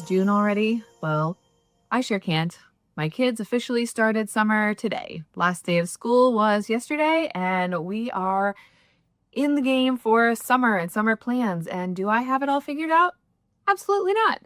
June already? Well, I sure can't. My kids officially started summer today. Last day of school was yesterday, and we are in the game for summer and summer plans. And do I have it all figured out? Absolutely not.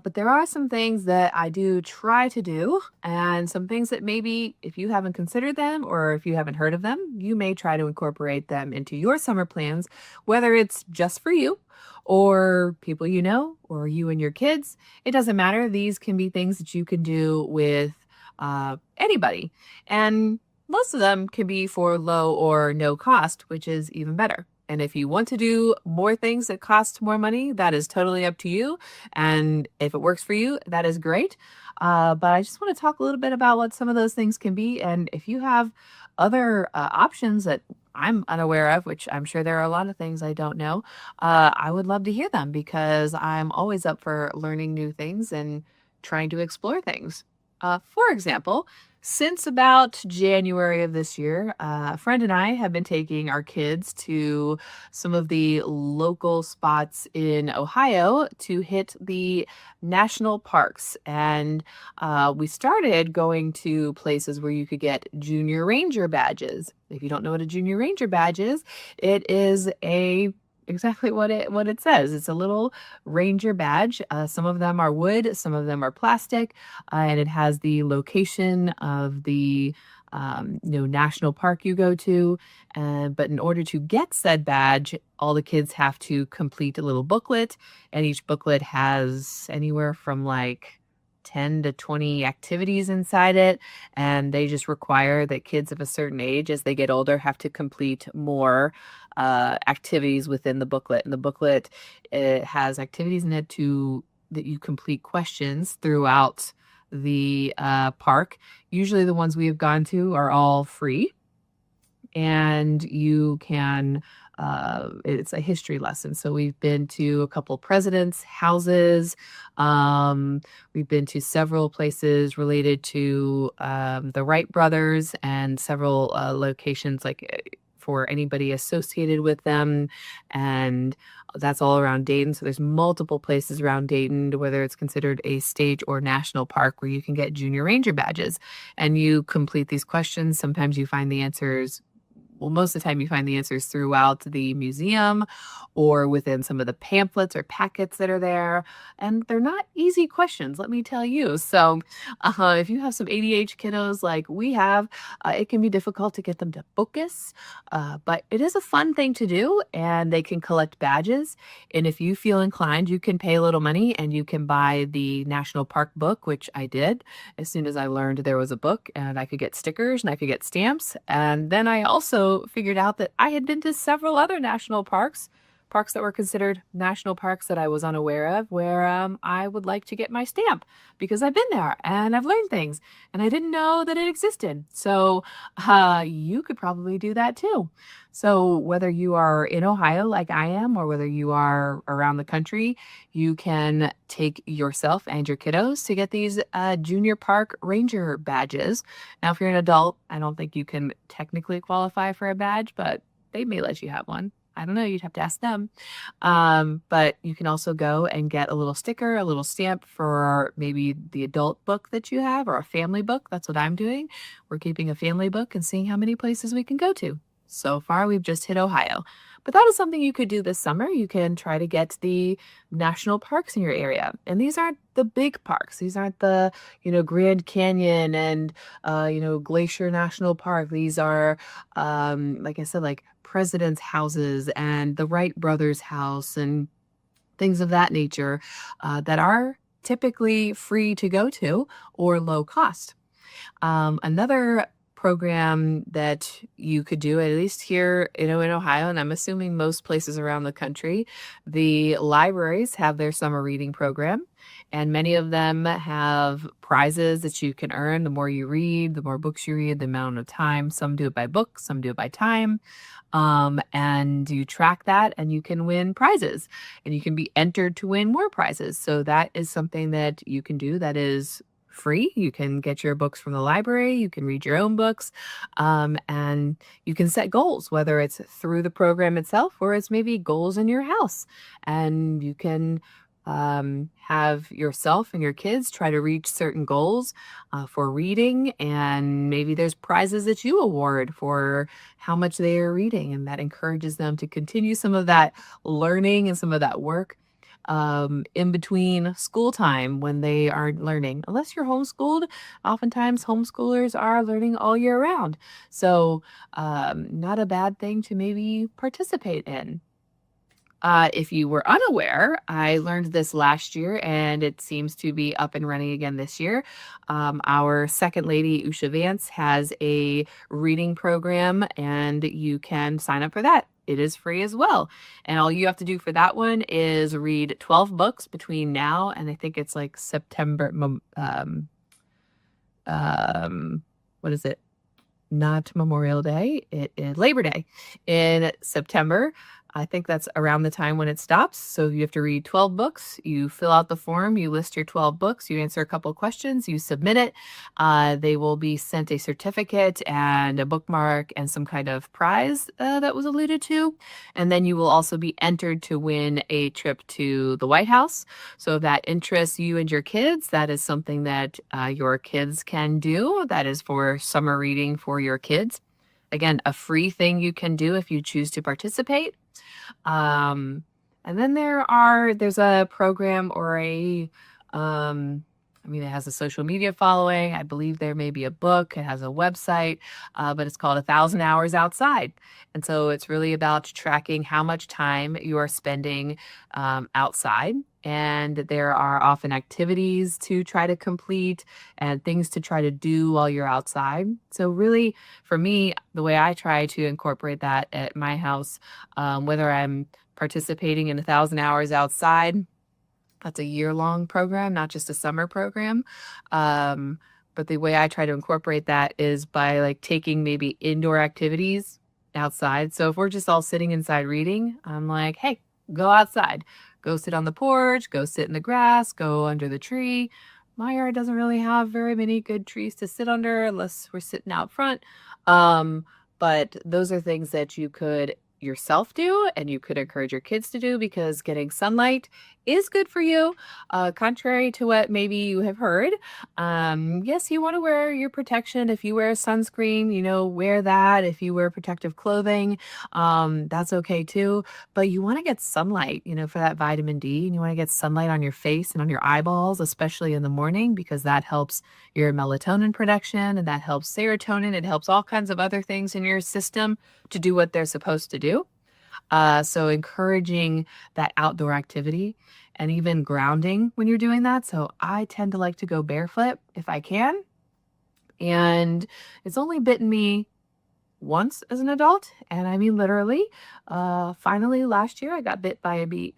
But there are some things that I do try to do, and some things that maybe if you haven't considered them or if you haven't heard of them, you may try to incorporate them into your summer plans, whether it's just for you or people you know or you and your kids. It doesn't matter. These can be things that you can do with anybody. And most of them can be for low or no cost, which is even better. And if you want to do more things that cost more money, that is totally up to you. And if it works for you, that is great. But I just want to talk a little bit about what some of those things can be. And if you have other options that I'm unaware of, which I'm sure there are a lot of things I don't know, I would love to hear them because I'm always up for learning new things and trying to explore things. For example, since about January of this year, a friend and I have been taking our kids to some of the local spots in Ohio to hit the national parks. And we started going to places where you could get junior ranger badges. If you don't know what a junior ranger badge is, it is exactly what it says. It's a little ranger badge. Some of them are wood, some of them are plastic, and it has the location of the national park you go to. But in order to get said badge, all the kids have to complete a little booklet, and each booklet has anywhere from like 10 to 20 activities inside it, and they just require that kids of a certain age, as they get older, have to complete more activities within the booklet. And the booklet, it has activities in it that you complete questions throughout the park. Usually the ones we have gone to are all free, and you can it's a history lesson. So we've been to a couple presidents' houses. We've been to several places related to the Wright brothers, and several locations for anybody associated with them. And that's all around Dayton. So there's multiple places around Dayton, whether it's considered a state or national park, where you can get junior ranger badges. And you complete these questions. Sometimes you find the answers. Well, most of the time you find the answers throughout the museum or within some of the pamphlets or packets that are there. And they're not easy questions, let me tell you. So if you have some ADHD kiddos like we have, it can be difficult to get them to focus. But it is a fun thing to do, and they can collect badges. And if you feel inclined, you can pay a little money and you can buy the National Park book, which I did as soon as I learned there was a book, and I could get stickers and I could get stamps. And then I also figured out that I had been to several other national parks that were considered national parks that I was unaware of, where I would like to get my stamp because I've been there and I've learned things and I didn't know that it existed. So you could probably do that too. So whether you are in Ohio like I am, or whether you are around the country, you can take yourself and your kiddos to get these junior park ranger badges. Now, if you're an adult, I don't think you can technically qualify for a badge, but they may let you have one. I don't know. You'd have to ask them. But you can also go and get a little sticker, a little stamp for maybe the adult book that you have, or a family book. That's what I'm doing. We're keeping a family book and seeing how many places we can go to. So far, we've just hit Ohio. But that is something you could do this summer. You can try to get the national parks in your area. And these aren't the big parks. These aren't the, Grand Canyon and, Glacier National Park. These are, like I said, like presidents' houses and the Wright brothers' house and things of that nature that are typically free to go to or low cost. Another program that you could do, at least here, in Ohio, and I'm assuming most places around the country, the libraries have their summer reading program, and many of them have prizes that you can earn. The more you read, the more books you read, the amount of time. Some do it by book, some do it by time. And you track that and you can win prizes, and you can be entered to win more prizes. So that is something that you can do that is free. You can get your books from the library, you can read your own books, and you can set goals, whether it's through the program itself or it's maybe goals in your house. And you can have yourself and your kids try to reach certain goals for reading, and maybe there's prizes that you award for how much they are reading, and that encourages them to continue some of that learning and some of that work in between school time when they are learning. Unless you're homeschooled, oftentimes homeschoolers are learning all year round. So not a bad thing to maybe participate in. If you were unaware, I learned this last year and it seems to be up and running again this year. Our second lady, 𝐂𝐮𝐲 Vance, has a reading program and you can sign up for that. It is free as well. And all you have to do for that one is read 12 books between now and I think it's like September. What is it? Not Memorial Day. It is Labor Day in September. I think that's around the time when it stops. So you have to read 12 books. You fill out the form. You list your 12 books. You answer a couple of questions. You submit it. They will be sent a certificate and a bookmark and some kind of prize that was alluded to. And then you will also be entered to win a trip to the White House. So if that interests you and your kids, that is something that your kids can do. That is for summer reading for your kids. Again, a free thing you can do if you choose to participate. And then there's a program or it has a social media following. I believe there may be a book. It has a website, but it's called 1,000 Hours Outside. And so it's really about tracking how much time you are spending outside. And there are often activities to try to complete and things to try to do while you're outside. So really, for me, the way I try to incorporate that at my house, whether I'm participating in 1,000 Hours Outside, that's a year-long program, not just a summer program. But the way I try to incorporate that is by like taking maybe indoor activities outside. So if we're just all sitting inside reading, I'm like, hey, go outside. Go sit on the porch, go sit in the grass, go under the tree. My yard doesn't really have very many good trees to sit under unless we're sitting out front. But those are things that you could yourself do and you could encourage your kids to do because getting sunlight is good for you, contrary to what maybe you have heard. Yes, you want to wear your protection. If you wear sunscreen, wear that. If you wear protective clothing, that's okay too. But you want to get sunlight, for that vitamin D, and you want to get sunlight on your face and on your eyeballs, especially in the morning, because that helps your melatonin production and that helps serotonin. It helps all kinds of other things in your system to do what they're supposed to do. So encouraging that outdoor activity and even grounding when you're doing that. So I tend to like to go barefoot if I can. And it's only bitten me once as an adult. And I mean, literally, finally last year I got bit by a bee.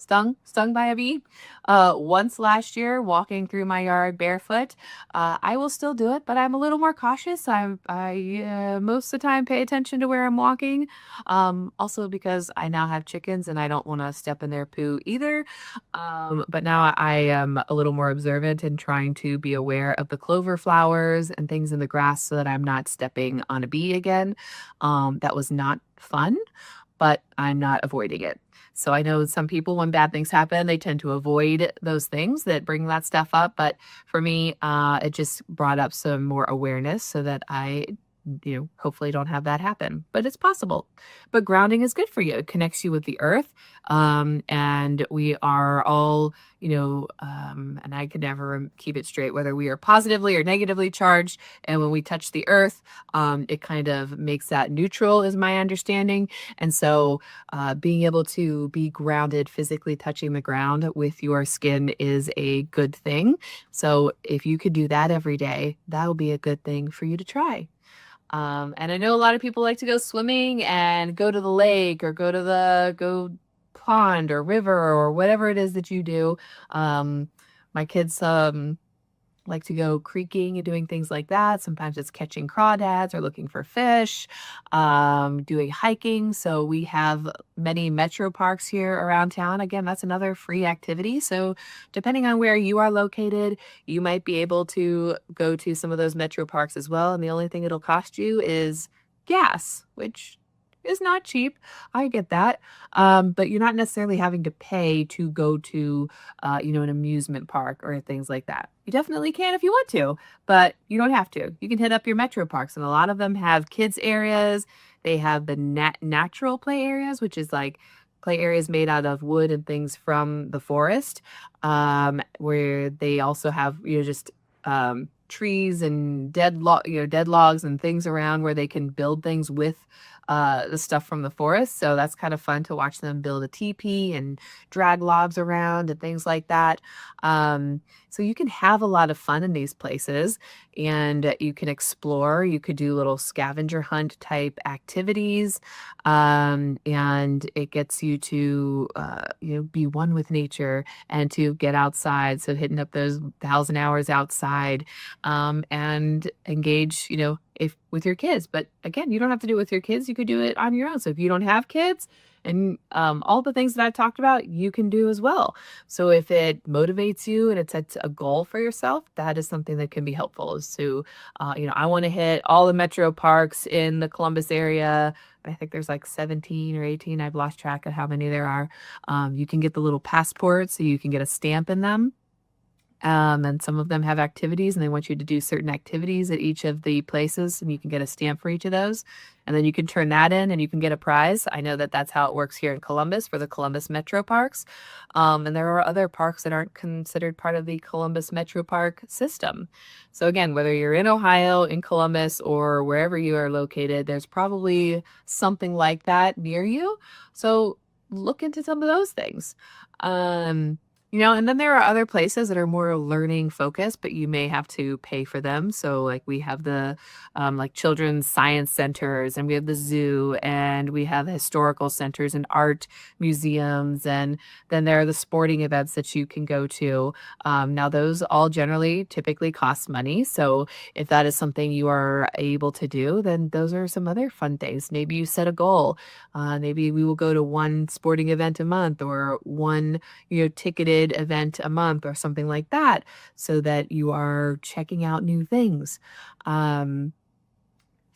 Stung by a bee once last year walking through my yard barefoot. I will still do it, but I'm a little more cautious. I most of the time pay attention to where I'm walking. Also because I now have chickens and I don't want to step in their poo either. But now I am a little more observant and trying to be aware of the clover flowers and things in the grass so that I'm not stepping on a bee again. That was not fun, but I'm not avoiding it. So I know some people, when bad things happen, they tend to avoid those things that bring that stuff up. But for me, it just brought up some more awareness so that I, hopefully don't have that happen. But it's possible. But grounding is good for you. It connects you with the earth. And we are all, and I could never keep it straight, whether we are positively or negatively charged. And when we touch the earth, it kind of makes that neutral, is my understanding. And so being able to be grounded, physically touching the ground with your skin is a good thing. So if you could do that every day, that will be a good thing for you to try. And I know a lot of people like to go swimming and go to the lake or go pond or river or whatever it is that you do. My kids like to go creeking and doing things like that. Sometimes it's catching crawdads or looking for fish, doing hiking. So we have many metro parks here around town. Again, that's another free activity. So depending on where you are located, you might be able to go to some of those metro parks as well. And the only thing it'll cost you is gas, which is not cheap. I get that. But you're not necessarily having to pay to go to, an amusement park or things like that. You definitely can if you want to, but you don't have to. You can hit up your metro parks, and a lot of them have kids areas. They have the natural play areas, which is like play areas made out of wood and things from the forest, where they also have, just trees and dead logs and things around where they can build things with the stuff from the forest. So that's kind of fun to watch them build a teepee and drag logs around and things like that. So you can have a lot of fun in these places, and you can explore. You could do little scavenger hunt type activities, and it gets you to be one with nature and to get outside. So hitting up those 1,000 hours outside, and engage, if with your kids. But again, you don't have to do it with your kids. You could do it on your own. So if you don't have kids, and all the things that I've talked about, you can do as well. So if it motivates you and it sets a goal for yourself, that is something that can be helpful. Is to, I want to hit all the metro parks in the Columbus area. I think there's like 17 or 18. I've lost track of how many there are. You can get the little passports, so you can get a stamp in them. And some of them have activities, and they want you to do certain activities at each of the places, and you can get a stamp for each of those. And then you can turn that in and you can get a prize. I know that that's how it works here in Columbus for the Columbus Metro Parks. And there are other parks that aren't considered part of the Columbus Metro Park system. So again, whether you're in Ohio, in Columbus, or wherever you are located, there's probably something like that near you. So look into some of those things. And then there are other places that are more learning focused, but you may have to pay for them. So like we have the like children's science centers, and we have the zoo, and we have historical centers and art museums. And then there are the sporting events that you can go to. Now those all typically cost money. So if that is something you are able to do, then those are some other fun things. Maybe you set a goal. Maybe we will go to one sporting event a month, or one, ticketed event a month, or something like that, so that you are checking out new things.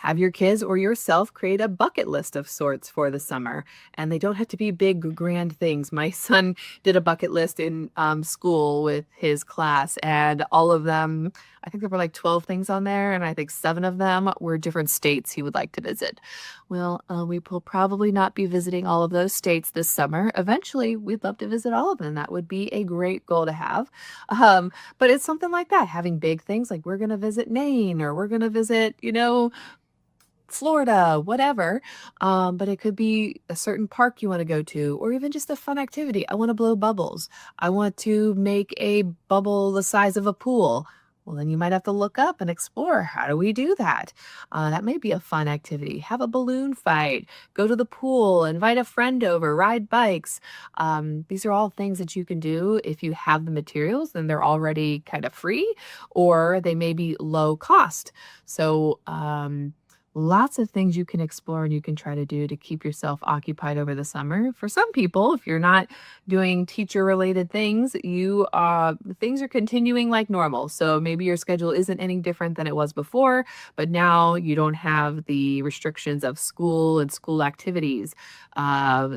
Have your kids or yourself create a bucket list of sorts for the summer. And they don't have to be big, grand things. My son did a bucket list in school with his class, and all of them, I think there were like 12 things on there, and I think 7 of them were different states he would like to visit. Well, we will probably not be visiting all of those states this summer. Eventually, we'd love to visit all of them. That would be a great goal to have. But it's something like that, having big things like we're going to visit Maine, or we're going to visit, Florida, whatever. But it could be a certain park you want to go to, or even just a fun activity. I want to blow bubbles. I want to make a bubble the size of a pool. Well, then you might have to look up and explore, how do we do that? That may be a fun activity. Have a balloon fight, go to the pool, invite a friend over, ride bikes. These are all things that you can do if you have the materials, and they're already kind of free, or they may be low cost. So, lots of things you can explore and you can try to do to keep yourself occupied over the summer. For some people, if you're not doing teacher related things, things are continuing like normal. So maybe your schedule isn't any different than it was before, but now you don't have the restrictions of school and school activities.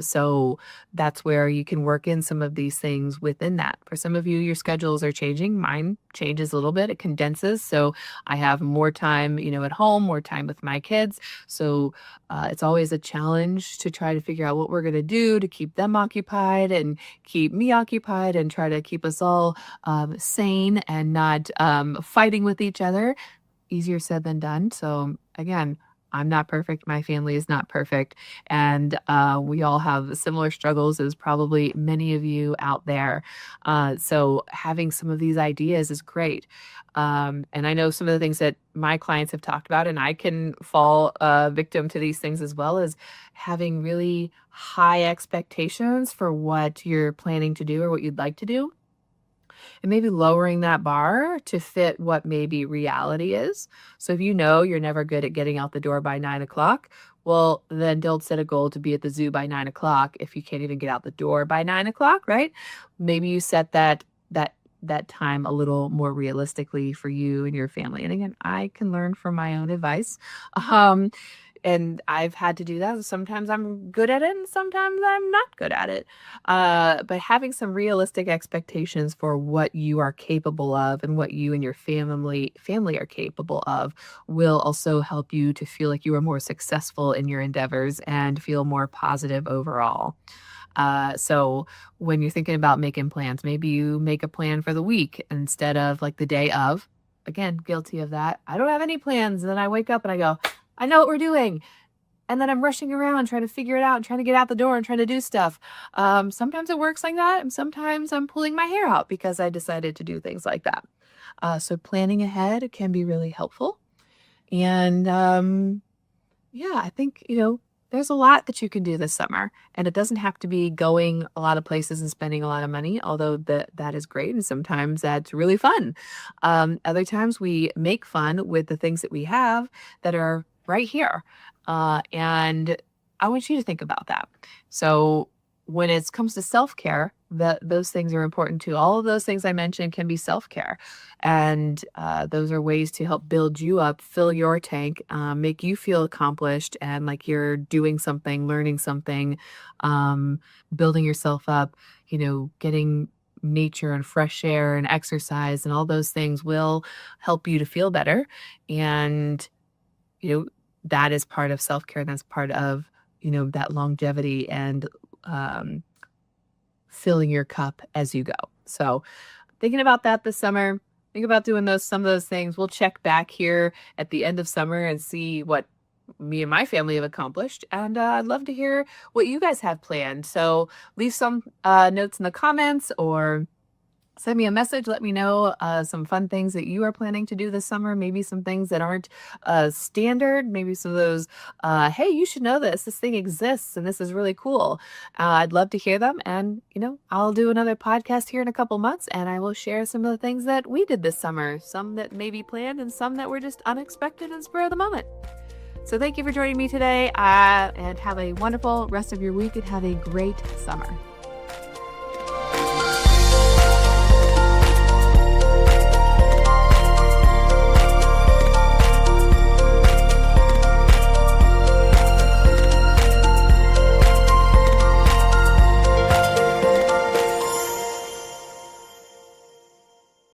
So that's where you can work in some of these things within that. For some of you, your schedules are changing. Mine changes a little bit. It condenses. So I have more time, at home, more time with my kids. So it's always a challenge to try to figure out what we're going to do to keep them occupied and keep me occupied, and try to keep us all sane and not fighting with each other. Easier said than done. So again, I'm not perfect. My family is not perfect. And we all have similar struggles as probably many of you out there. So having some of these ideas is great. And I know some of the things that my clients have talked about, and I can fall victim to these things as well, as having really high expectations for what you're planning to do or what you'd like to do, and maybe lowering that bar to fit what maybe reality is. So if you're never good at getting out the door by 9 o'clock, well, then don't set a goal to be at the zoo by 9 o'clock if you can't even get out the door by 9 o'clock, right? Maybe you set that time a little more realistically for you and your family. And again, I can learn from my own advice. and I've had to do that. Sometimes I'm good at it and sometimes I'm not good at it. But having some realistic expectations for what you are capable of and what you and your family are capable of will also help you to feel like you are more successful in your endeavors and feel more positive overall. So when you're thinking about making plans, maybe you make a plan for the week instead of like the day of. Again, guilty of that. I don't have any plans. And then I wake up and I go, I know what we're doing. And then I'm rushing around trying to figure it out and trying to get out the door and trying to do stuff. Sometimes it works like that. And sometimes I'm pulling my hair out because I decided to do things like that. So planning ahead can be really helpful. And yeah, I think, there's a lot that you can do this summer, and it doesn't have to be going a lot of places and spending a lot of money, although that is great. And sometimes that's really fun. Other times we make fun with the things that we have that are right here. And I want you to think about that. So when it comes to self-care, those things are important too. All of those things I mentioned can be self-care. And those are ways to help build you up, fill your tank, make you feel accomplished and like you're doing something, learning something, building yourself up, getting nature and fresh air and exercise and all those things will help you to feel better. And, that is part of self-care. That's part of, that longevity and filling your cup as you go. So thinking about that this summer, think about doing some of those things. We'll check back here at the end of summer and see what me and my family have accomplished. And I'd love to hear what you guys have planned. So leave some notes in the comments or send me a message. Let me know some fun things that you are planning to do this summer. Maybe some things that aren't standard. Maybe some of those, hey, you should know this. This thing exists and this is really cool. I'd love to hear them. And, I'll do another podcast here in a couple months and I will share some of the things that we did this summer. Some that may be planned and some that were just unexpected and spur of the moment. So thank you for joining me today and have a wonderful rest of your week and have a great summer.